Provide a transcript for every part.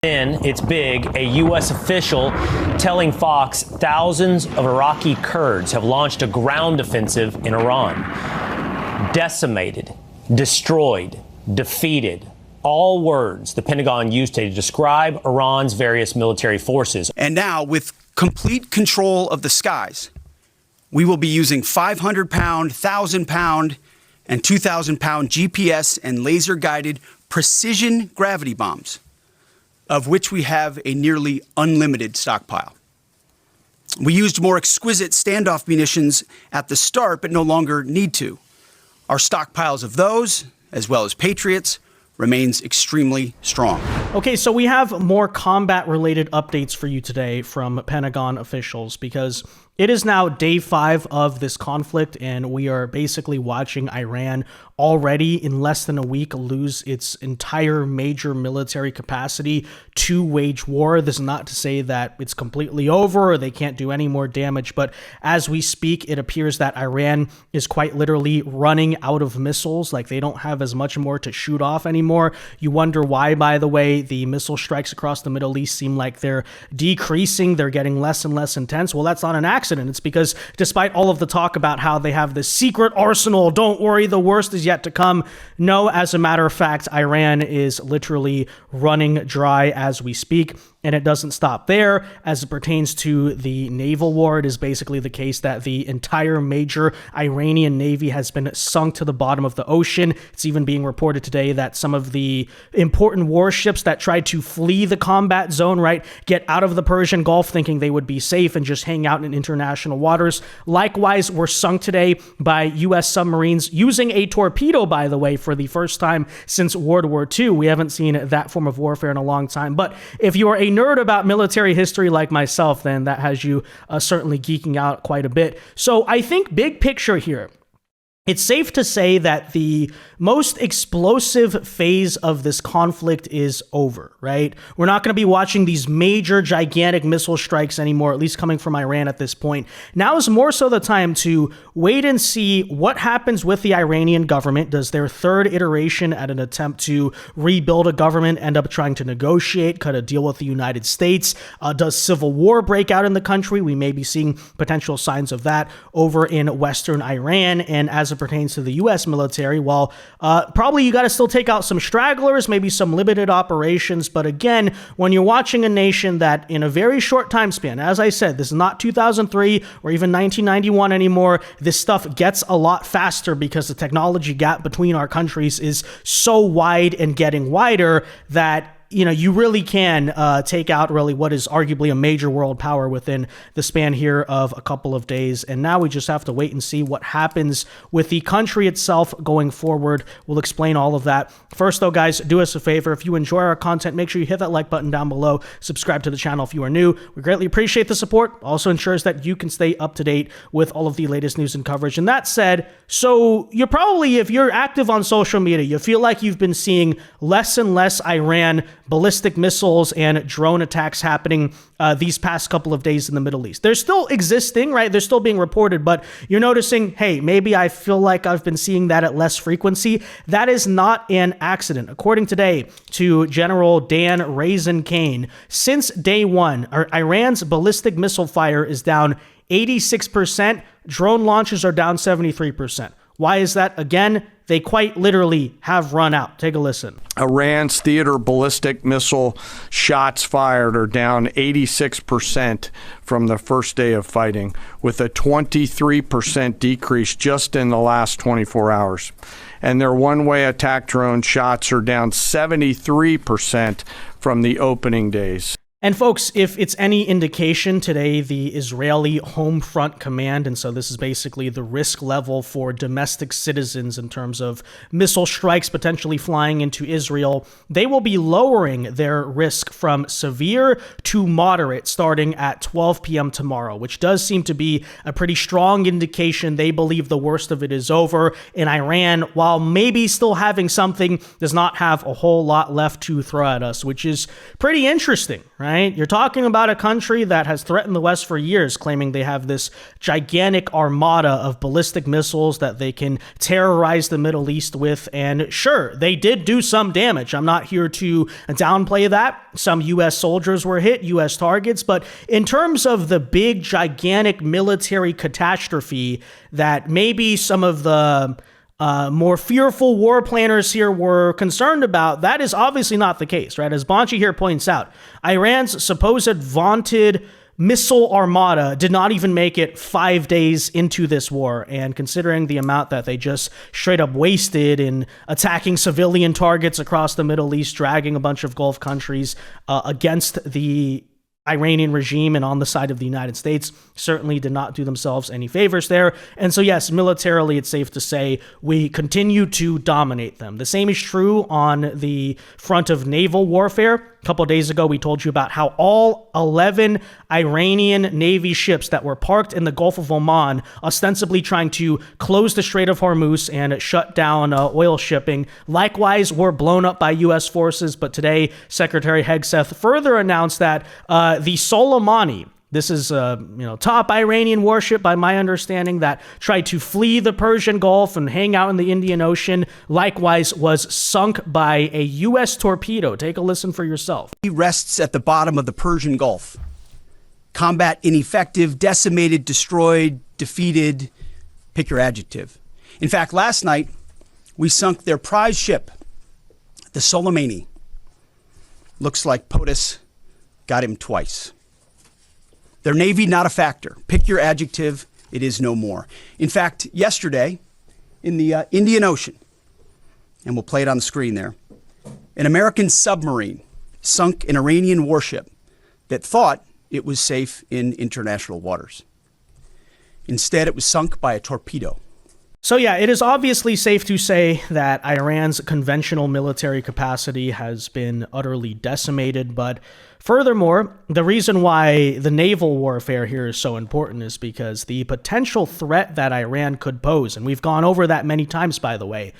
In, it's big, a U.S. official telling Fox thousands of Iraqi Kurds have launched a ground offensive in Iran. Decimated, destroyed, defeated. All words the Pentagon used to describe Iran's various military forces. And now, with complete control of the skies, we will be using 500-pound, 1,000-pound, and 2,000-pound GPS and laser-guided precision gravity bombs, of which we have a nearly unlimited stockpile. We used more exquisite standoff munitions at the start, but no longer need to. Our stockpiles of those, as well as Patriots, remains extremely strong. Okay, so we have more combat-related updates for you today from Pentagon officials, because it is now day 5 of this conflict, and we are basically watching Iran already in less than a week lose its entire major military capacity to wage war. This is not to say that it's completely over or they can't do any more damage, but as we speak, it appears that Iran is quite literally running out of missiles. Like, they don't have as much more to shoot off anymore. You wonder why, by the way. The missile strikes across the Middle East seem like they're decreasing. They're getting less and less intense. Well, that's not an accident. It's because despite all of the talk about how they have this secret arsenal, don't worry, the worst is yet to come. No, as a matter of fact, Iran is literally running dry as we speak. And it doesn't stop there. As it pertains to the naval war, it is basically the case that the entire major Iranian navy has been sunk to the bottom of the ocean. It's even being reported today that some of the important warships that tried to flee the combat zone, right, get out of the Persian Gulf thinking they would be safe and just hang out in international waters, likewise were sunk today by U.S. submarines using a torpedo, by the way, for the first time since World War II. We haven't seen that form of warfare in a long time. But if you are a nerd about military history like myself, then that has you certainly geeking out quite a bit. So I think big picture here, it's safe to say that the most explosive phase of this conflict is over, right? We're not going to be watching these major, gigantic missile strikes anymore, at least coming from Iran at this point. Now is more so the time to wait and see what happens with the Iranian government. Does their third iteration at an attempt to rebuild a government end up trying to negotiate, cut a deal with the United States? Does civil war break out in the country? We may be seeing potential signs of that over in Western Iran. And as it pertains to the U.S. military, well, probably you got to still take out some stragglers, maybe some limited operations. But again, when you're watching a nation that in a very short time span, as I said, this is not 2003 or even 1991 anymore. This stuff gets a lot faster because the technology gap between our countries is so wide and getting wider that you really can take out really what is arguably a major world power within the span here of a couple of days. And now we just have to wait and see what happens with the country itself going forward. We'll explain all of that. First, though, guys, do us a favor. If you enjoy our content, make sure you hit that like button down below. Subscribe to the channel if you are new. We greatly appreciate the support. Also ensures that you can stay up to date with all of the latest news and coverage. And that said, so you're probably, if you're active on social media, you feel like you've been seeing less and less Iran ballistic missiles and drone attacks happening these past couple of days in the Middle East. They're still existing, right? They're still being reported, but you're noticing, hey, maybe I feel like I've been seeing that at less frequency. That is not an accident. According today to General Dan Raisin Kane, since day one, Iran's ballistic missile fire is down 86%. Drone launches are down 73%. Why is that? Again, they quite literally have run out. Take a listen. Iran's theater ballistic missile shots fired are down 86% from the first day of fighting, with a 23% decrease just in the last 24 hours. And their one-way attack drone shots are down 73% from the opening days. And folks, if it's any indication today, the Israeli Home Front Command, and so this is basically the risk level for domestic citizens in terms of missile strikes potentially flying into Israel, they will be lowering their risk from severe to moderate starting at 12 p.m. tomorrow, which does seem to be a pretty strong indication they believe the worst of it is over. And Iran, while maybe still having something, does not have a whole lot left to throw at us, which is pretty interesting, right? right? You're talking about a country that has threatened the West for years, claiming they have this gigantic armada of ballistic missiles that they can terrorize the Middle East with. And sure, they did do some damage. I'm not here to downplay that. Some U.S. soldiers were hit, U.S. targets. But in terms of the big, gigantic military catastrophe that maybe some of the more fearful war planners here were concerned about, that is obviously not the case, right? As Banchi here points out, Iran's supposed vaunted missile armada did not even make it 5 days into this war. And considering the amount that they just straight up wasted in attacking civilian targets across the Middle East, dragging a bunch of Gulf countries against the Iranian regime and on the side of the United States, certainly did not do themselves any favors there. And so, yes, militarily, it's safe to say we continue to dominate them. The same is true on the front of naval warfare. A couple of days ago, we told you about how all 11 Iranian Navy ships that were parked in the Gulf of Oman, ostensibly trying to close the Strait of Hormuz and shut down oil shipping, likewise were blown up by U.S. forces. But today, Secretary Hegseth further announced that the Soleimani, this is top Iranian warship, by my understanding, that tried to flee the Persian Gulf and hang out in the Indian Ocean, likewise was sunk by a U.S. torpedo. Take a listen for yourself. He rests at the bottom of the Persian Gulf. Combat ineffective, decimated, destroyed, defeated, pick your adjective. In fact, last night, we sunk their prize ship, the Soleimani. Looks like POTUS got him twice. Their Navy, not a factor. Pick your adjective, it is no more. In fact, yesterday, in the Indian Ocean, and we'll play it on the screen there, an American submarine sunk an Iranian warship that thought it was safe in international waters. Instead, it was sunk by a torpedo. So yeah, it is obviously safe to say that Iran's conventional military capacity has been utterly decimated, but furthermore, the reason why the naval warfare here is so important is because the potential threat that Iran could pose, and we've gone over that many times, by the way,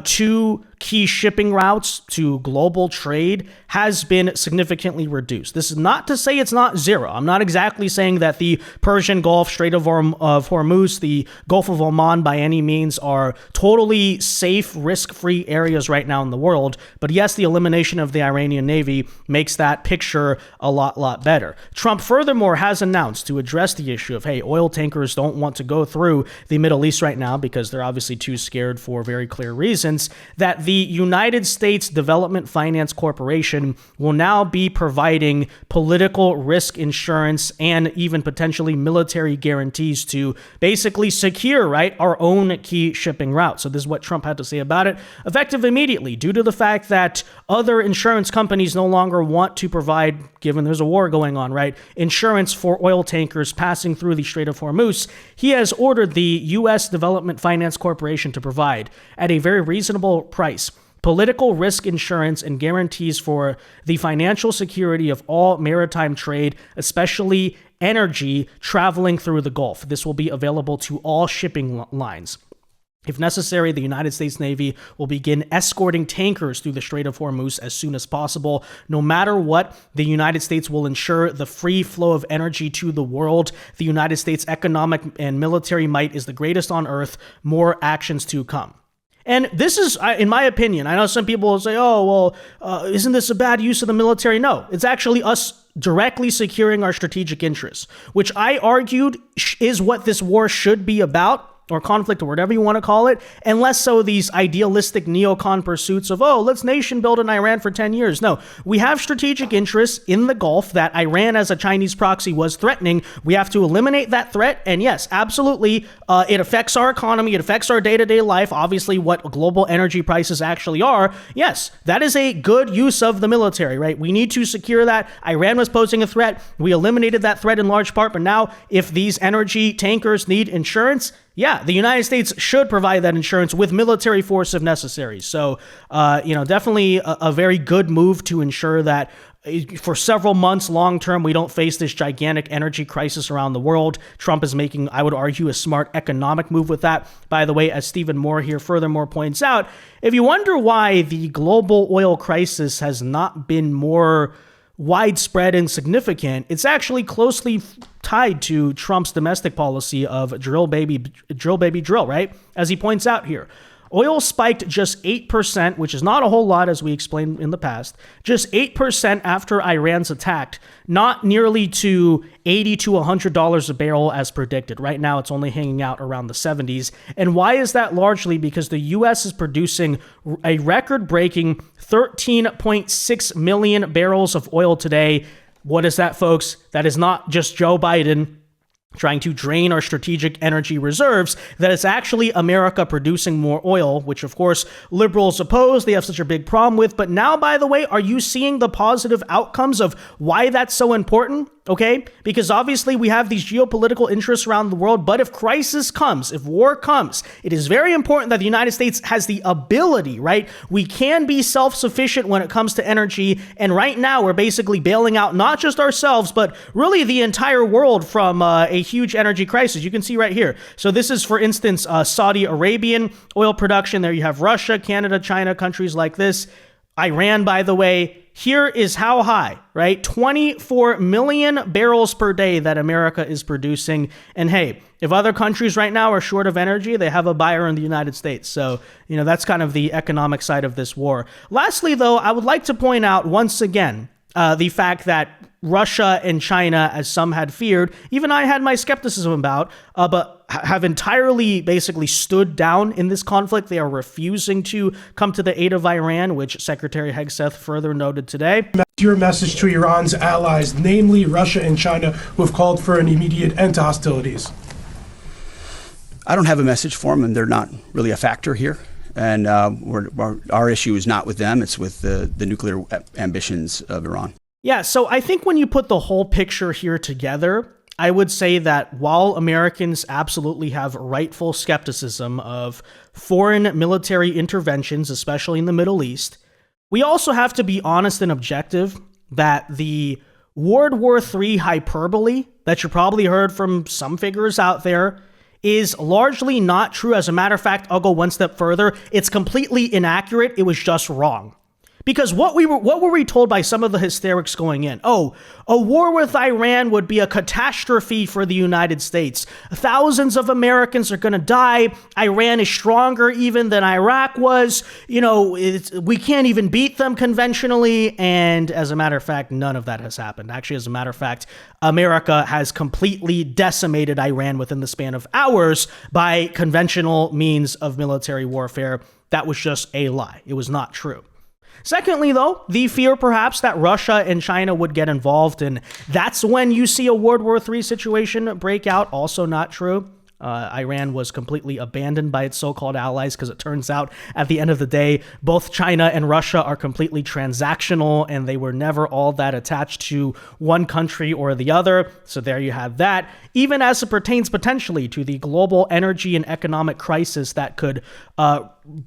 to key shipping routes to global trade has been significantly reduced. This is not to say it's not zero. I'm not exactly saying that the Persian Gulf, Strait of Hormuz, the Gulf of Oman by any means are totally safe, risk-free areas right now in the world. But yes, the elimination of the Iranian Navy makes that picture a lot better. Trump furthermore has announced to address the issue of, hey, oil tankers don't want to go through the Middle East right now because they're obviously too scared for very clear reasons, that the United States Development Finance Corporation will now be providing political risk insurance and even potentially military guarantees to basically secure, right, our own key shipping route. So this is what Trump had to say about it, effective immediately, due to the fact that other insurance companies no longer want to provide, given there's a war going on, right, insurance for oil tankers passing through the Strait of Hormuz. He has ordered the U.S. Development Finance Corporation to provide, at a very reasonable price, political risk insurance and guarantees for the financial security of all maritime trade, especially energy traveling through the Gulf. This will be available to all shipping lines. If necessary, the United States Navy will begin escorting tankers through the Strait of Hormuz as soon as possible. No matter what, the United States will ensure the free flow of energy to the world. The United States' economic and military might is the greatest on earth. More actions to come. And this is, in my opinion, I know some people will say, oh, well, isn't this a bad use of the military? No, it's actually us directly securing our strategic interests, which I argued is what this war should be about, or conflict, or whatever you want to call it, and less so these idealistic neocon pursuits of, oh, let's nation build in Iran for 10 years. No, we have strategic interests in the Gulf that Iran as a Chinese proxy was threatening. We have to eliminate that threat. And yes, absolutely, it affects our economy. It affects our day-to-day life. Obviously, what global energy prices actually are. Yes, that is a good use of the military, right? We need to secure that. Iran was posing a threat. We eliminated that threat in large part. But now, if these energy tankers need insurance, yeah, the United States should provide that insurance with military force if necessary. So, definitely a very good move to ensure that for several months long term, we don't face this gigantic energy crisis around the world. Trump is making, I would argue, a smart economic move with that. By the way, as Stephen Moore here furthermore points out, if you wonder why the global oil crisis has not been more widespread and significant. It's actually closely tied to Trump's domestic policy of drill, baby, drill, right? As he points out here. Oil spiked just 8%, which is not a whole lot, as we explained in the past, just 8% after Iran's attack, not nearly to $80 to $100 a barrel as predicted. Right now, it's only hanging out around the 70s. And why is that? Largely because the U.S. is producing a record-breaking 13.6 million barrels of oil today. What is that, folks? That is not just Joe Biden trying to drain our strategic energy reserves, that it's actually America producing more oil, which of course liberals oppose, they have such a big problem with. But now, by the way, are you seeing the positive outcomes of why that's so important? Okay, because obviously we have these geopolitical interests around the world, but if crisis comes, if war comes, it is very important that the United States has the ability, right? We can be self-sufficient when it comes to energy, and right now we're basically bailing out not just ourselves, but really the entire world from a huge energy crisis. You can see right here. So this is, for instance, Saudi Arabian oil production. There you have Russia, Canada, China, countries like this. Iran, by the way. Here is how high, right? 24 million barrels per day that America is producing. And hey, if other countries right now are short of energy, they have a buyer in the United States. So, that's kind of the economic side of this war. Lastly, though, I would like to point out once again the fact that Russia and China, as some had feared, even I had my skepticism about, but have entirely basically stood down in this conflict. They are refusing to come to the aid of Iran, which Secretary Hegseth further noted today. Your message to Iran's allies, namely Russia and China, who have called for an immediate end to hostilities. I don't have a message for them, and they're not really a factor here. And our issue is not with them, it's with the nuclear ambitions of Iran. Yeah, so I think when you put the whole picture here together, I would say that while Americans absolutely have rightful skepticism of foreign military interventions, especially in the Middle East, we also have to be honest and objective that the World War III hyperbole that you probably heard from some figures out there is largely not true. As a matter of fact, I'll go one step further. It's completely inaccurate. It was just wrong. Because what were we told by some of the hysterics going in? Oh, a war with Iran would be a catastrophe for the United States. Thousands of Americans are going to die. Iran is stronger even than Iraq was. We can't even beat them conventionally. And as a matter of fact, none of that has happened. Actually, as a matter of fact, America has completely decimated Iran within the span of hours by conventional means of military warfare. That was just a lie. It was not true. Secondly, though, the fear perhaps that Russia and China would get involved, and that's when you see a World War III situation break out. Also not true. Iran was completely abandoned by its so-called allies because it turns out at the end of the day, both China and Russia are completely transactional and they were never all that attached to one country or the other. So there you have that. Even as it pertains potentially to the global energy and economic crisis that could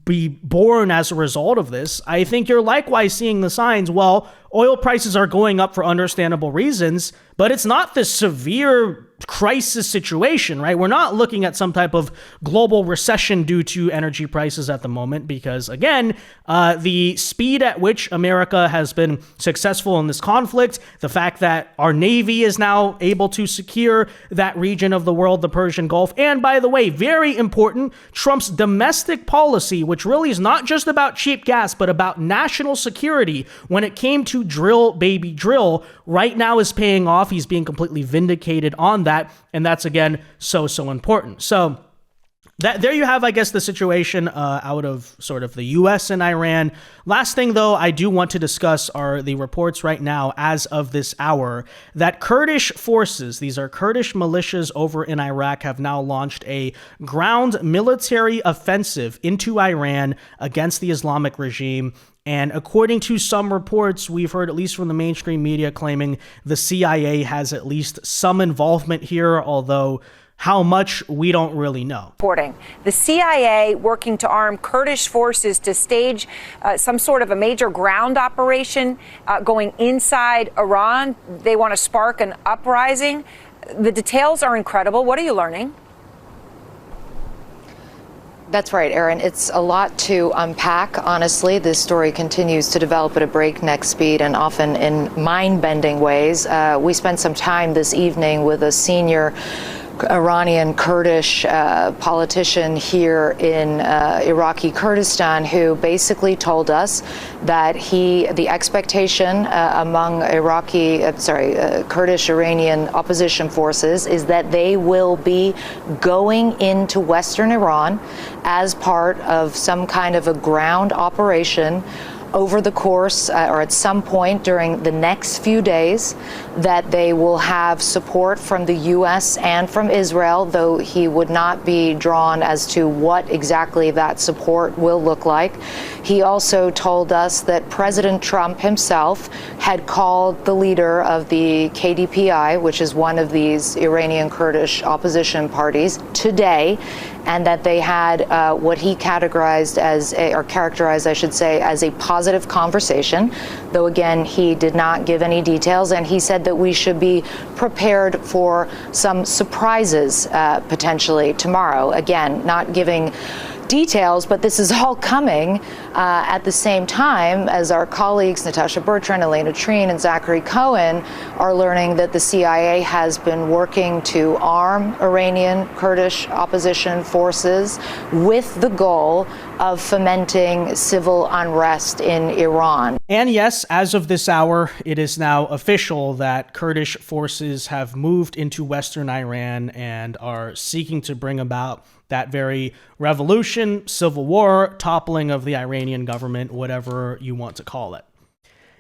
be born as a result of this, I think you're likewise seeing the signs. Well, oil prices are going up for understandable reasons, but it's not this severe crisis situation, right? We're not looking at some type of global recession due to energy prices at the moment because, again, the speed at which America has been successful in this conflict, the fact that our Navy is now able to secure that region of the world, the Persian Gulf, and by the way, very important, Trump's domestic policy, which really is not just about cheap gas, but about national security when it came to drill, baby, drill, right now is paying off. He's being completely vindicated on that. And that's, again, so important. So there you have, I guess, the situation out of sort of the U.S. and Iran. Last thing, though, I do want to discuss are the reports right now, as of this hour, that Kurdish forces, these are Kurdish militias over in Iraq, have now launched a ground military offensive into Iran against the Islamic regime. And according to some reports, we've heard, at least from the mainstream media, claiming the CIA has at least some involvement here, although how much, we don't really know. Reporting the CIA working to arm Kurdish forces to stage some sort of a major ground operation going inside Iran. They want to spark an uprising. The details are incredible. What are you learning? That's right, Aaron. It's a lot to unpack, honestly. This story continues to develop at a breakneck speed and often in mind-bending ways. We spent some time this evening with a senior Iranian Kurdish politician here in Iraqi Kurdistan who basically told us that the expectation among Kurdish Iranian opposition forces is that they will be going into Western Iran as part of some kind of a ground operation over the course or at some point during the next few days, that they will have support from the U.S. and from Israel, though he would not be drawn as to what exactly that support will look like. He also told us that President Trump himself had called the leader of the KDPI, which is one of these Iranian Kurdish opposition parties, today, and that they had what he characterized, I should say, as a positive conversation, though again, he did not give any details, and he said that we should be prepared for some surprises potentially tomorrow. Again, not giving details, but this is all coming at the same time as our colleagues Natasha Bertrand, Elena Treen, and Zachary Cohen are learning that the CIA has been working to arm Iranian Kurdish opposition forces with the goal of fomenting civil unrest in Iran. And yes, as of this hour, it is now official that Kurdish forces have moved into Western Iran and are seeking to bring about that very revolution, civil war, toppling of the Iranian government, whatever you want to call it.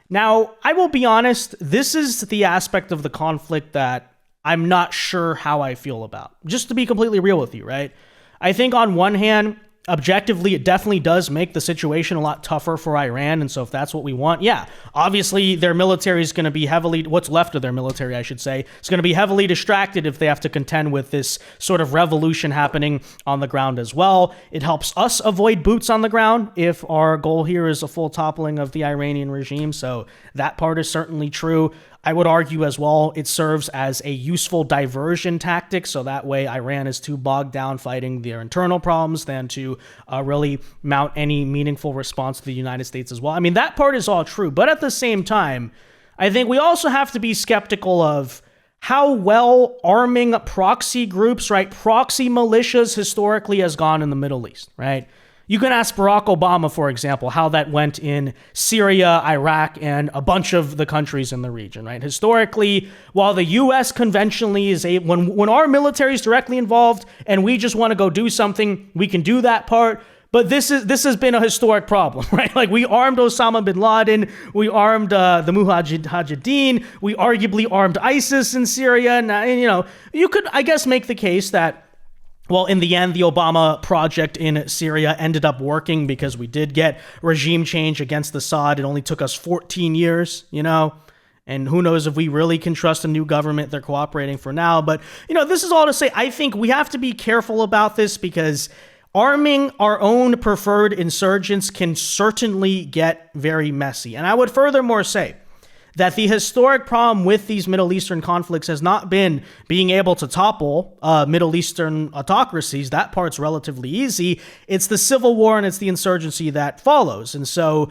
Now, I will be honest, this is the aspect of the conflict that I'm not sure how I feel about. Just to be completely real with you, right? I think on one hand, objectively, it definitely does make the situation a lot tougher for Iran. And so if that's what we want, yeah, obviously their military is going to be what's left of their military, I should say, is going to be heavily distracted if they have to contend with this sort of revolution happening on the ground as well. It helps us avoid boots on the ground if our goal here is a full toppling of the Iranian regime. So that part is certainly true. I would argue as well, it serves as a useful diversion tactic, so that way Iran is too bogged down fighting their internal problems than to really mount any meaningful response to the United States as well. I mean, that part is all true, but at the same time, I think we also have to be skeptical of how well arming proxy groups, right, proxy militias historically has gone in the Middle East, right? You can ask Barack Obama, for example, how that went in Syria, Iraq, and a bunch of the countries in the region, right? Historically, while the U.S. conventionally is when our military is directly involved and we just want to go do something, we can do that part. But this has been a historic problem, right? Like, we armed Osama bin Laden, we armed the Mujahideen, we arguably armed ISIS in Syria. And, you could, I guess, make the case that, well, in the end, the Obama project in Syria ended up working because we did get regime change against Assad. It only took us 14 years, and who knows if we really can trust a new government they're cooperating for now. But, this is all to say, I think we have to be careful about this because arming our own preferred insurgents can certainly get very messy. And I would furthermore say that the historic problem with these Middle Eastern conflicts has not been being able to topple Middle Eastern autocracies. That part's relatively easy. It's the civil war and it's the insurgency that follows. And so,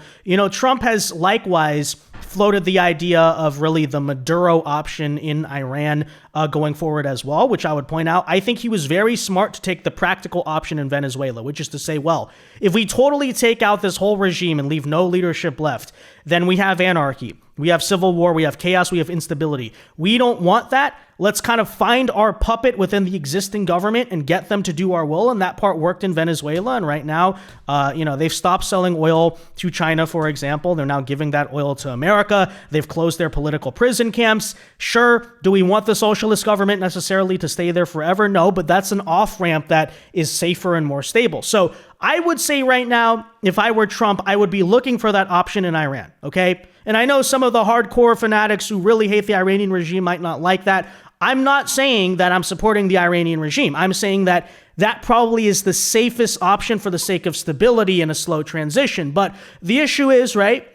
Trump has likewise floated the idea of really the Maduro option in Iran going forward as well, which I would point out, I think he was very smart to take the practical option in Venezuela, which is to say, well, if we totally take out this whole regime and leave no leadership left, then we have anarchy. We have civil war, we have chaos, we have instability. We don't want that. Let's kind of find our puppet within the existing government and get them to do our will. And that part worked in Venezuela. And right now, they've stopped selling oil to China, for example. They're now giving that oil to America. They've closed their political prison camps. Sure, do we want the socialist government necessarily to stay there forever? No, but that's an off-ramp that is safer and more stable. So I would say right now, if I were Trump, I would be looking for that option in Iran, okay? And I know some of the hardcore fanatics who really hate the Iranian regime might not like that. I'm not saying that I'm supporting the Iranian regime. I'm saying that that probably is the safest option for the sake of stability and a slow transition. But the issue is, right,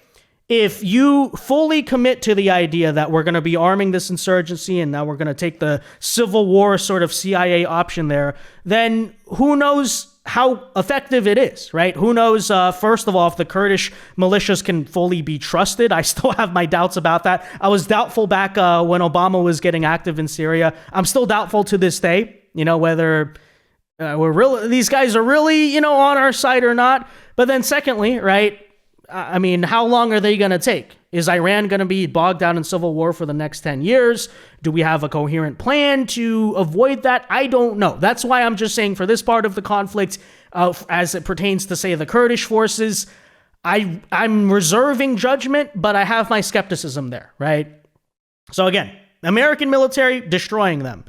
if you fully commit to the idea that we're going to be arming this insurgency and now we're going to take the civil war sort of CIA option there, then who knows how effective it is, right? Who knows, first of all, if the Kurdish militias can fully be trusted. I still have my doubts about that. I was doubtful back when Obama was getting active in Syria. I'm still doubtful to this day, whether these guys are really, on our side or not. But then secondly, right, I mean, how long are they going to take? Is Iran going to be bogged down in civil war for the next 10 years? Do we have a coherent plan to avoid that? I don't know. That's why I'm just saying for this part of the conflict, as it pertains to, say, the Kurdish forces, I'm reserving judgment, but I have my skepticism there, right? So again, American military destroying them.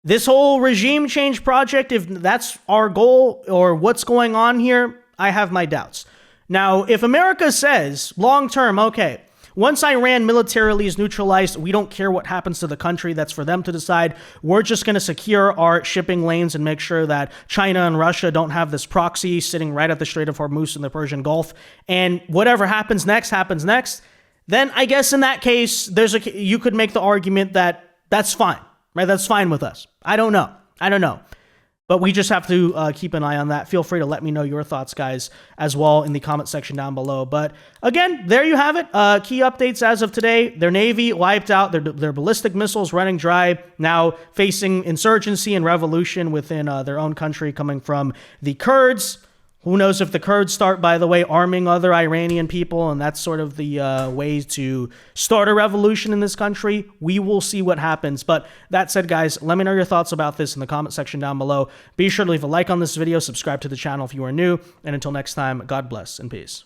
This whole regime change project, if that's our goal or what's going on here, I have my doubts. Now, if America says long-term, okay, once Iran militarily is neutralized, we don't care what happens to the country. That's for them to decide. We're just going to secure our shipping lanes and make sure that China and Russia don't have this proxy sitting right at the Strait of Hormuz in the Persian Gulf. And whatever happens next, then I guess in that case, you could make the argument that that's fine, right? That's fine with us. I don't know. But we just have to keep an eye on that. Feel free to let me know your thoughts, guys, as well in the comment section down below. But again, there you have it. Key updates as of today. Their Navy wiped out, their ballistic missiles running dry, now facing insurgency and revolution within their own country coming from the Kurds. Who knows if the Kurds start, by the way, arming other Iranian people, and that's sort of the way to start a revolution in this country. We will see what happens. But that said, guys, let me know your thoughts about this in the comment section down below. Be sure to leave a like on this video, subscribe to the channel if you are new, and until next time, God bless and peace.